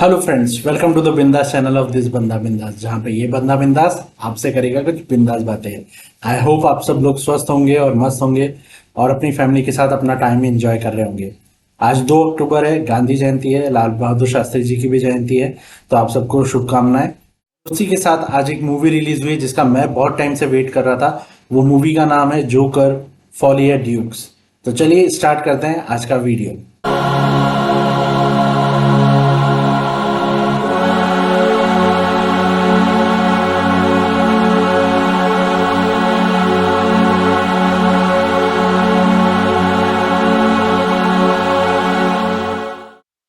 Hello friends, welcome to the Bindaas channel of this बंदा बिंदास, जहाँ पे ये बंदा बिंदास आपसे करेगा कुछ बिंदास बातें। आई होप आप सब लोग स्वस्थ होंगे और मस्त होंगे और अपनी फैमिली के साथ अपना टाइम एंजॉय कर रहे होंगे। आज 2 अक्टूबर है, गांधी जयंती है, लाल बहादुर शास्त्री जी की भी जयंती है। तो आप सबको शुभकामनाएं। उसी के साथ आज एक मूवी रिलीज हुई जिसका मैं बहुत टाइम से वेट कर रहा था। वो मूवी का नाम है जोकर फॉली ड्यूक्स। तो चलिए स्टार्ट करते हैं आज का वीडियो।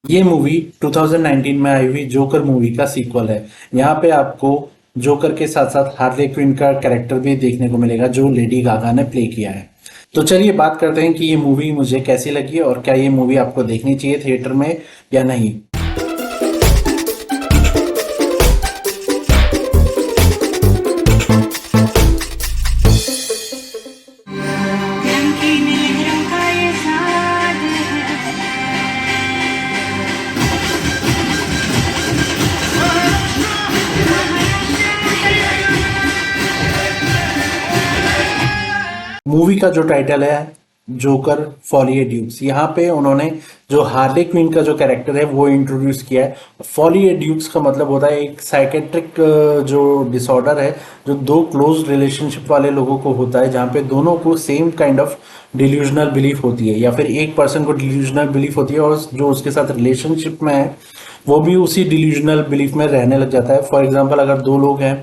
ये मूवी 2019 में आई हुई जोकर मूवी का सीक्वल है। यहाँ पे आपको जोकर के साथ साथ हार्ले क्विन का कैरेक्टर भी देखने को मिलेगा जो लेडी गागा ने प्ले किया है। तो चलिए बात करते हैं कि ये मूवी मुझे कैसी लगी और क्या ये मूवी आपको देखनी चाहिए थिएटर में या नहीं। मूवी का जो टाइटल है जोकर फॉली ड्यूक्स, यहाँ पे उन्होंने जो हार्ले क्विन का जो कैरेक्टर है वो इंट्रोड्यूस किया है। फॉली ड्यूक्स का मतलब होता है एक साइकेट्रिक जो डिसऑर्डर है जो दो क्लोज रिलेशनशिप वाले लोगों को होता है, जहाँ पे दोनों को same kind of delusional belief होती है या फिर एक पर्सन को डिल्यूजनल बिलीफ होती है और जो उसके साथ रिलेशनशिप में है वो भी उसी डिल्यूजनल बिलीफ में रहने लग जाता है। फॉर एग्जाम्पल, अगर दो लोग हैं,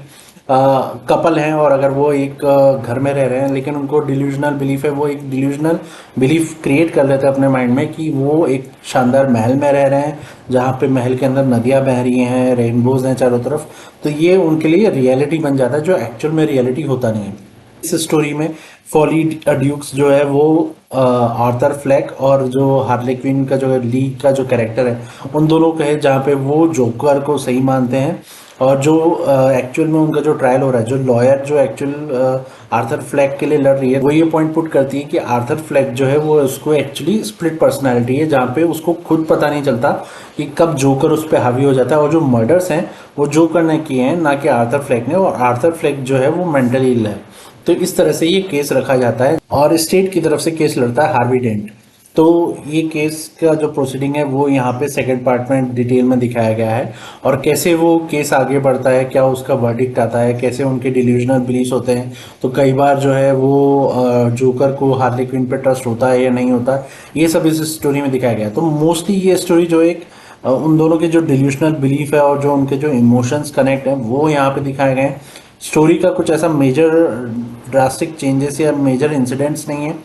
कपल हैं और अगर वो एक घर में रह रहे हैं लेकिन उनको डिल्यूजनल बिलीफ है, वो एक डिल्यूजनल बिलीफ क्रिएट कर लेते हैं अपने माइंड में कि वो एक शानदार महल में रह रहे हैं जहाँ पे महल के अंदर नदियाँ बह रही हैं, रेनबोज हैं चारों तरफ। तो ये उनके लिए रियलिटी बन जाता है जो एक्चुअल में रियलिटी होता नहीं है। इस स्टोरी में फॉली ड्यूक्स जो है वो आर्थर फ्लेक और जो हार्ले क्विन का जो ली का जो कैरेक्टर है उन दोनों का है, जहाँ पे वो जोकर को सही मानते हैं और जो एक्चुअल में उनका जो ट्रायल हो रहा है, जो लॉयर जो एक्चुअल आर्थर फ्लेक के लिए लड़ रही है वो ये पॉइंट पुट करती है कि आर्थर फ्लेक जो है वो उसको एक्चुअली स्प्लिट पर्सनालिटी है, जहाँ पे उसको खुद पता नहीं चलता कि कब जोकर उस पर हावी हो जाता है और जो मर्डर्स हैं वो जोकर ने किए हैं ना कि आर्थर फ्लेक ने, और आर्थर फ्लेक जो है वो मेंटली इल है। तो इस तरह से ये केस रखा जाता है और स्टेट की तरफ से केस लड़ता है हार्वी डेंट। तो ये केस का जो प्रोसीडिंग है वो यहाँ पे सेकंड पार्ट में डिटेल में दिखाया गया है और कैसे वो केस आगे बढ़ता है, क्या उसका वर्डिक्ट आता है, कैसे उनके डिल्यूजनल बिलीव्स होते हैं। तो कई बार जो है वो जोकर को हार्ले क्विन पे ट्रस्ट होता है या नहीं होता, ये सब इस स्टोरी में दिखाया गया है। तो मोस्टली ये स्टोरी जो एक उन दोनों के जो डिल्यूशनल बिलीफ है और जो उनके जो इमोशंस कनेक्ट हैं वो यहाँ पे दिखाए गए हैं। स्टोरी का कुछ ऐसा मेजर ड्रास्टिक चेंजेस या मेजर इंसिडेंट्स नहीं है,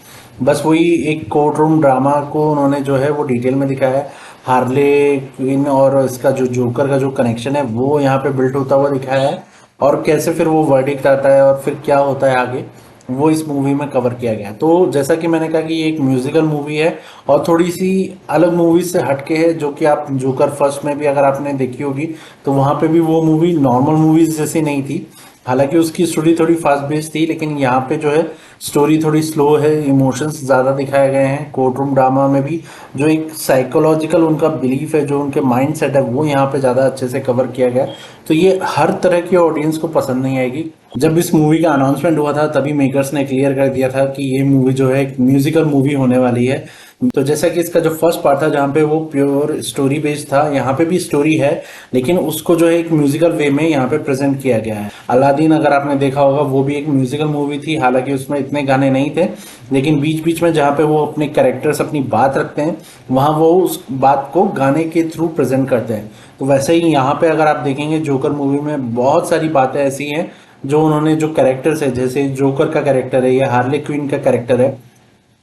बस वही एक कोर्ट रूम ड्रामा को उन्होंने जो है वो डिटेल में दिखाया है। हार्ले क्विन और इसका जो जोकर का जो कनेक्शन है वो यहाँ पे बिल्ट होता हुआ दिखाया है और कैसे फिर वो वर्डिक्ट आता है और फिर क्या होता है आगे, वो इस मूवी में कवर किया गया है। तो जैसा कि मैंने कहा कि ये एक म्यूजिकल मूवी है और थोड़ी सी अलग मूवीज से हटके है, जो कि आप जोकर फर्स्ट में भी अगर आपने देखी होगी तो वहाँ पे भी वो मूवी नॉर्मल मूवीज जैसी नहीं थी। हालांकि उसकी स्टोरी थोड़ी फास्ट बेस्ड थी लेकिन यहाँ पे जो है स्टोरी थोड़ी स्लो है, इमोशंस ज़्यादा दिखाए गए हैं। कोर्ट रूम ड्रामा में भी जो एक साइकोलॉजिकल उनका बिलीफ है, जो उनके माइंड सेट है, वो यहाँ पे ज़्यादा अच्छे से कवर किया गया। तो ये हर तरह की ऑडियंस को पसंद नहीं आएगी। जब इस मूवी का अनाउंसमेंट हुआ था तभी मेकर्स ने क्लियर कर दिया था कि ये मूवी जो है एक म्यूजिकल मूवी होने वाली है। तो जैसा कि इसका जो फर्स्ट पार्ट था जहाँ पे वो प्योर स्टोरी बेस्ड था, यहाँ पे भी स्टोरी है लेकिन उसको जो है एक म्यूजिकल वे में यहाँ पे प्रेजेंट किया गया है। अलादीन अगर आपने देखा होगा वो भी एक म्यूजिकल मूवी थी, हालांकि उसमें इतने गाने नहीं थे लेकिन बीच बीच में जहाँ पे वो अपने कैरेक्टर्स अपनी बात रखते हैं वहाँ वो उस बात को गाने के थ्रू प्रेजेंट करते हैं। तो वैसे ही यहाँ पे अगर आप देखेंगे जोकर मूवी में बहुत सारी बातें ऐसी हैं जो उन्होंने जो कैरेक्टर्स है, जैसे जोकर का कैरेक्टर है या हार्ले क्विन का कैरेक्टर है,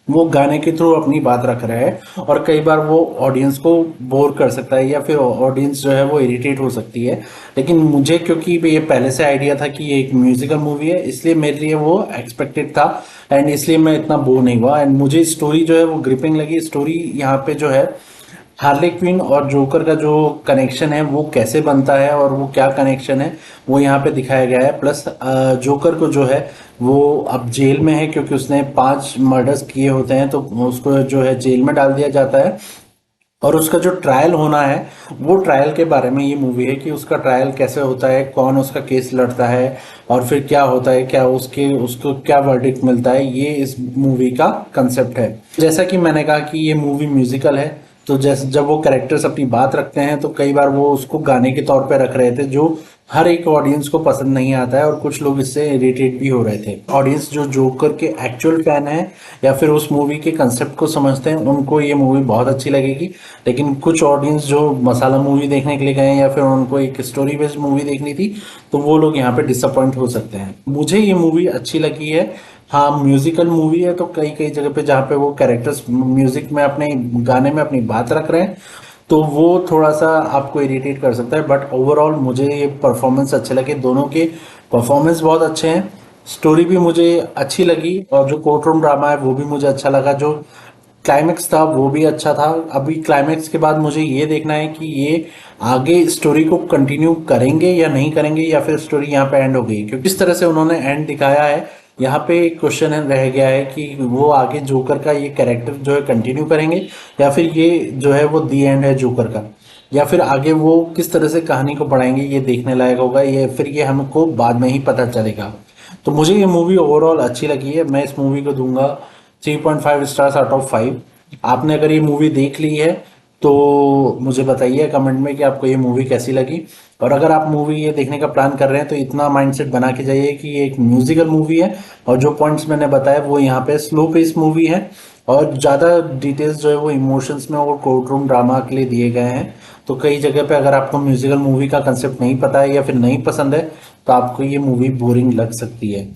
वो गाने के थ्रू अपनी बात रख रहा है और कई बार वो ऑडियंस को बोर कर सकता है या फिर ऑडियंस जो है वो इरिटेट हो सकती है। लेकिन मुझे क्योंकि ये पहले से आइडिया था कि ये एक म्यूजिकल मूवी है इसलिए मेरे लिए वो एक्सपेक्टेड था एंड इसलिए मैं इतना बोर नहीं हुआ एंड मुझे स्टोरी जो है वो ग्रिपिंग लगी। स्टोरी यहाँ पे जो है हार्ले क्विन और जोकर का जो कनेक्शन है वो कैसे बनता है और वो क्या कनेक्शन है वो यहाँ पे दिखाया गया है। प्लस जोकर को जो है वो अब जेल में है क्योंकि उसने 5 मर्डर्स किए होते हैं, तो उसको जो है जेल में डाल दिया जाता है और उसका जो ट्रायल होना है वो ट्रायल के बारे में ये मूवी है कि उसका ट्रायल कैसे होता है, कौन उसका केस लड़ता है और फिर क्या होता है, क्या उसको क्या वर्डिक्ट मिलता है, ये इस मूवी का कंसेप्ट है। जैसा कि मैंने कहा कि ये मूवी म्यूजिकल है, तो जैसे जब वो कैरेक्टर्स अपनी बात रखते हैं तो कई बार वो उसको गाने के तौर पे रख रहे थे जो हर एक ऑडियंस को पसंद नहीं आता है और कुछ लोग इससे इरिटेट भी हो रहे थे। ऑडियंस जो जोकर के एक्चुअल फैन है या फिर उस मूवी के कंसेप्ट को समझते हैं उनको ये मूवी बहुत अच्छी लगेगी। लेकिन कुछ ऑडियंस जो मसाला मूवी देखने के लिए गए हैं या फिर उनको एक स्टोरी बेस्ड मूवी देखनी थी तो वो लोग यहाँ पे डिसअपॉइंट हो सकते हैं। मुझे ये मूवी अच्छी लगी है। हाँ, म्यूजिकल मूवी है तो कई कई जगह पे जहाँ पे वो कैरेक्टर्स म्यूजिक में अपने गाने में अपनी बात रख रहे हैं तो वो थोड़ा सा आपको इरिटेट कर सकता है, बट ओवरऑल मुझे ये परफॉर्मेंस अच्छे लगे। दोनों के परफॉर्मेंस बहुत अच्छे हैं, स्टोरी भी मुझे अच्छी लगी और जो कोर्ट रूम ड्रामा है वो भी मुझे अच्छा लगा। जो क्लाइमेक्स था वो भी अच्छा था। अभी क्लाइमेक्स के बाद मुझे ये देखना है कि ये आगे स्टोरी को कंटिन्यू करेंगे या नहीं करेंगे या फिर स्टोरी यहाँ पे एंड हो गई, क्योंकि इस तरह से उन्होंने एंड दिखाया है यहाँ पे एक क्वेश्चन रह गया है कि वो आगे जोकर का ये कैरेक्टर जो है कंटिन्यू करेंगे या फिर ये जो है वो दी एंड है जोकर का, या फिर आगे वो किस तरह से कहानी को बढ़ाएंगे ये देखने लायक होगा, ये फिर ये हमको बाद में ही पता चलेगा। तो मुझे ये मूवी ओवरऑल अच्छी लगी है। मैं इस मूवी को दूंगा 3.5 स्टार्स आउट ऑफ 5। आपने अगर ये मूवी देख ली है तो मुझे बताइए कमेंट में कि आपको ये मूवी कैसी लगी। और अगर आप मूवी ये देखने का प्लान कर रहे हैं तो इतना माइंडसेट बना के जाइए कि ये एक म्यूजिकल मूवी है और जो पॉइंट्स मैंने बताया वो यहाँ पे स्लो पेस मूवी है और ज़्यादा डिटेल्स जो है वो इमोशंस में और कोर्ट रूम ड्रामा के लिए दिए गए हैं। तो कई जगह पे अगर आपको म्यूजिकल मूवी का कंसेप्ट नहीं पता है या फिर नहीं पसंद है तो आपको ये मूवी बोरिंग लग सकती है।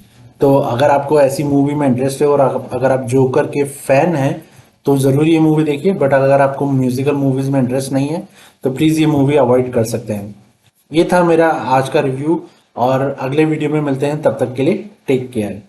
तो अगर आपको ऐसी मूवी में इंटरेस्ट है और अगर आप जोकर के फैन हैं तो ज़रूर ये मूवी देखिए, बट अगर आपको म्यूजिकल मूवीज में इंटरेस्ट नहीं है तो प्लीज़ ये मूवी अवॉइड कर सकते हैं। ये था मेरा आज का रिव्यू और अगले वीडियो में मिलते हैं, तब तक के लिए टेक केयर।